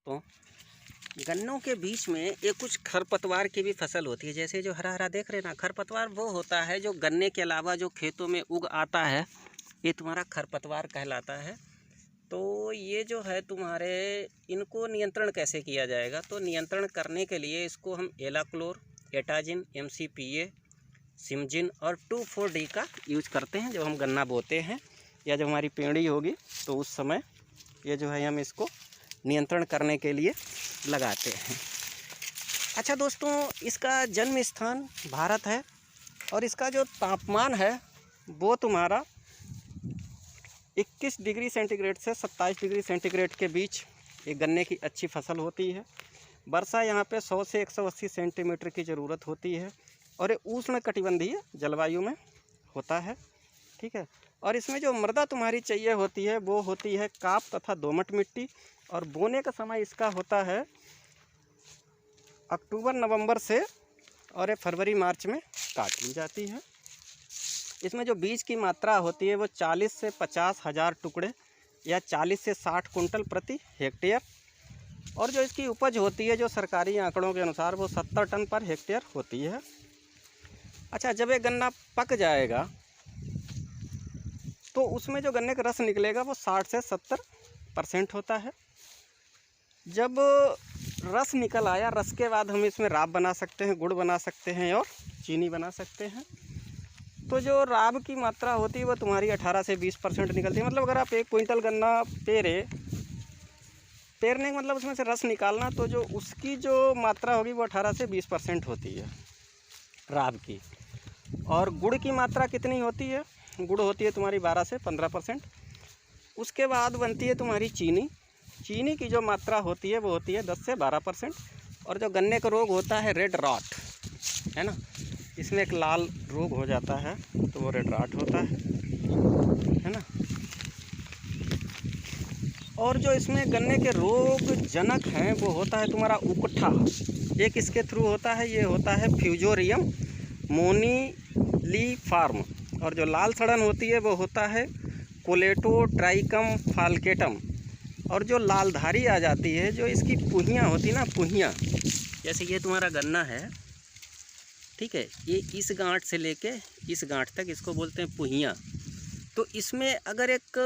तो गन्नों के बीच में एक कुछ खरपतवार की भी फसल होती है। जैसे जो हरा हरा देख रहे हैं ना, खरपतवार वो होता है जो गन्ने के अलावा जो खेतों में उग आता है, ये तुम्हारा खरपतवार कहलाता है। तो ये जो है तुम्हारे, इनको नियंत्रण कैसे किया जाएगा? तो नियंत्रण करने के लिए इसको हम एलाक्लोर, एटाजिन, MCPA, सिमजिन और 2,4-D का यूज करते हैं जब हम गन्ना बोते हैं या जब हमारी पेड़ी होगी तो उस समय ये जो है हम इसको नियंत्रण करने के लिए लगाते हैं। अच्छा दोस्तों, इसका जन्म स्थान भारत है और इसका जो तापमान है वो तुम्हारा 21 डिग्री सेंटीग्रेड से 27 डिग्री सेंटीग्रेड के बीच एक गन्ने की अच्छी फसल होती है। वर्षा यहाँ पे 100 से 180 सेंटीमीटर की ज़रूरत होती है और ये उष्ण कटिबंधीय जलवायु में होता है। ठीक है, और इसमें जो मृदा तुम्हारी चाहिए होती है वो होती है काप तथा दोमट मिट्टी। और बोने का समय इसका होता है अक्टूबर नवंबर से और ये फरवरी मार्च में काट ली जाती है। इसमें जो बीज की मात्रा होती है वो 40 से 50 हज़ार टुकड़े या 40 से 60 कुंटल प्रति हेक्टेयर। और जो इसकी उपज होती है जो सरकारी आंकड़ों के अनुसार वो 70 टन पर हेक्टेयर होती है। अच्छा, जब ये गन्ना पक जाएगा तो उसमें जो गन्ने का रस निकलेगा वो 60 से 70% होता है। जब रस निकल आया, रस के बाद हम इसमें राब बना सकते हैं, गुड़ बना सकते हैं और चीनी बना सकते हैं। तो जो राब की मात्रा होती है वो तुम्हारी 18 से 20% निकलती है। मतलब अगर आप 1 क्विंटल गन्ना पेरने का मतलब उसमें से रस निकालना, तो जो उसकी जो मात्रा होगी वो 18 से 20% होती है राब की। और गुड़ की मात्रा कितनी होती है? गुड़ होती है तुम्हारी 12 से 15%। उसके बाद बनती है तुम्हारी चीनी। चीनी की जो मात्रा होती है वो होती है 10 से 12%। और जो गन्ने का रोग होता है रेड रॉट, है ना, इसमें एक लाल रोग हो जाता है तो वो रेड रॉट होता है ना। और जो इसमें गन्ने के रोग जनक हैं वो होता है तुम्हारा उकठा। एक इसके थ्रू होता है, ये होता है फ्यूजोरियम मोनीलीफार्म। और जो लाल सड़न होती है वो होता है कोलेटोट्राइकम फाल्केटम। और जो लालधारी आ जाती है, जो इसकी पुहियाँ होती है ना, पुहियाँ, जैसे ये तुम्हारा गन्ना है, ठीक है, ये इस गांठ से लेके इस गांठ तक इसको बोलते हैं पुहियाँ। तो इसमें अगर एक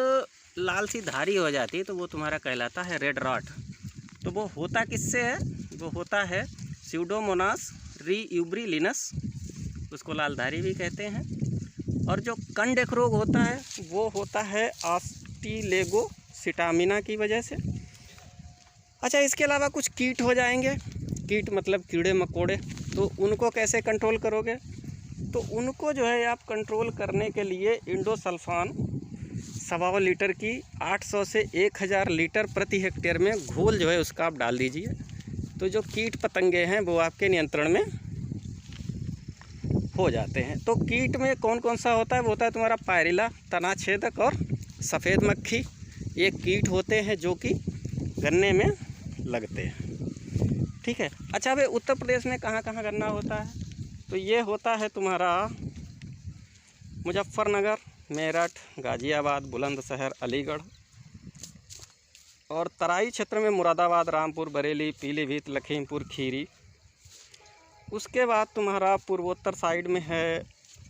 लाल सी धारी हो जाती है तो वो तुम्हारा कहलाता है रेड रॉट। तो वो होता किससे है? वो होता है स्यूडोमोनास रीयूब्रिलिनस, उसको लालधारी भी कहते हैं। और जो कंडेक रोग होता है वो होता है आस्टिलेगोसिटामिना की वजह से। अच्छा, इसके अलावा कुछ कीट हो जाएंगे। कीट मतलब कीड़े मकोड़े, तो उनको कैसे कंट्रोल करोगे? तो उनको जो है आप कंट्रोल करने के लिए इंडोसल्फान 1.25 लीटर की 800 से 1000 लीटर प्रति हेक्टेयर में घोल जो है उसका आप डाल दीजिए। तो जो कीट पतंगे हैं वो आपके नियंत्रण में हो जाते हैं। तो कीट में कौन कौन सा होता है? वो होता है तुम्हारा पायरिला, तना छेदक और सफ़ेद मक्खी। ये कीट होते हैं जो कि गन्ने में लगते हैं। ठीक है। अच्छा, भाई उत्तर प्रदेश में कहाँ कहाँ गन्ना होता है? तो ये होता है तुम्हारा मुजफ्फरनगर, मेरठ, गाज़ियाबाद, बुलंदशहर, अलीगढ़। और तराई क्षेत्र में मुरादाबाद, रामपुर, बरेली, पीलीभीत, लखीमपुर खीरी। उसके बाद तुम्हारा पूर्वोत्तर साइड में है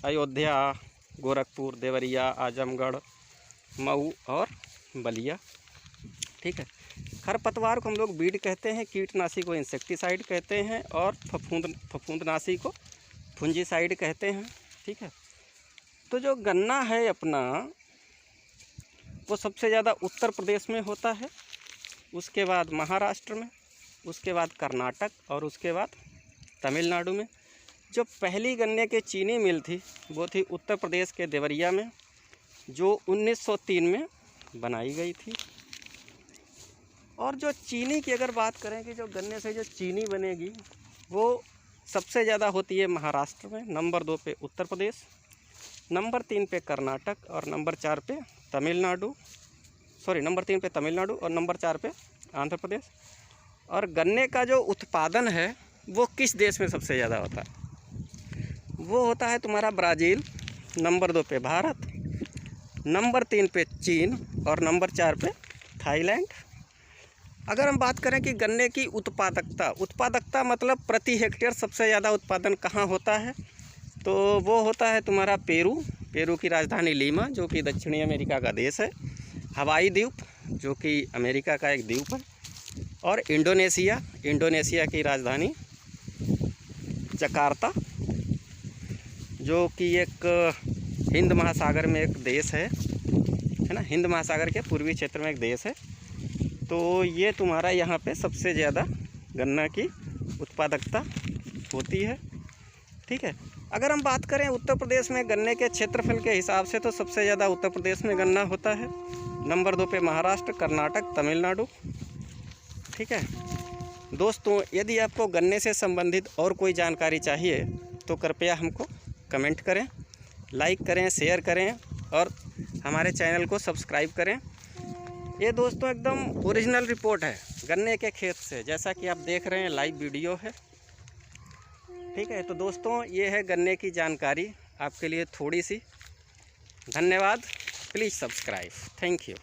अयोध्या, गोरखपुर, देवरिया, आजमगढ़, मऊ और बलिया। ठीक है। खरपतवार को हम लोग बीड कहते हैं, कीटनाशी को इंसेक्टिसाइड कहते हैं और फफूंदनाशी को फुंजीसाइड कहते हैं। ठीक है। तो जो गन्ना है अपना वो सबसे ज़्यादा उत्तर प्रदेश में होता है, उसके बाद महाराष्ट्र में, उसके बाद कर्नाटक और उसके बाद तमिलनाडु में। जो पहली गन्ने के चीनी मिल थी वो थी उत्तर प्रदेश के देवरिया में, जो 1903 में बनाई गई थी। और जो चीनी की अगर बात करें कि जो गन्ने से जो चीनी बनेगी वो सबसे ज़्यादा होती है महाराष्ट्र में, नंबर 2 पे उत्तर प्रदेश, नंबर 3 पे कर्नाटक और नंबर 4 पे तमिलनाडु। नंबर 3 पे तमिलनाडु और नंबर 4 पे आंध्र प्रदेश। और गन्ने का जो उत्पादन है वो किस देश में सबसे ज़्यादा होता है? वो होता है तुम्हारा ब्राज़ील, नंबर 2 पे भारत, नंबर 3 पे चीन और नंबर 4 पे थाईलैंड। अगर हम बात करें कि गन्ने की उत्पादकता मतलब प्रति हेक्टेयर सबसे ज़्यादा उत्पादन कहाँ होता है, तो वो होता है तुम्हारा पेरू की राजधानी लीमा जो कि दक्षिणी अमेरिका का देश है, हवाई द्वीप जो कि अमेरिका का एक द्वीप है, और इंडोनेशिया की राजधानी जकार्ता जो कि एक हिंद महासागर में एक देश है ना, हिंद महासागर के पूर्वी क्षेत्र में एक देश है। तो ये तुम्हारा यहाँ पे सबसे ज़्यादा गन्ना की उत्पादकता होती है। ठीक है, अगर हम बात करें उत्तर प्रदेश में गन्ने के क्षेत्रफल के हिसाब से तो सबसे ज़्यादा उत्तर प्रदेश में गन्ना होता है। नंबर 2 पे महाराष्ट्र, कर्नाटक, तमिलनाडु। ठीक है दोस्तों, यदि आपको गन्ने से संबंधित और कोई जानकारी चाहिए तो कृपया हमको कमेंट करें, लाइक करें, शेयर करें और हमारे चैनल को सब्सक्राइब करें। ये दोस्तों एकदम ओरिजिनल रिपोर्ट है गन्ने के खेत से, जैसा कि आप देख रहे हैं लाइव वीडियो है। ठीक है, तो दोस्तों ये है गन्ने की जानकारी आपके लिए थोड़ी सी। धन्यवाद, प्लीज़ सब्सक्राइब, थैंक यू।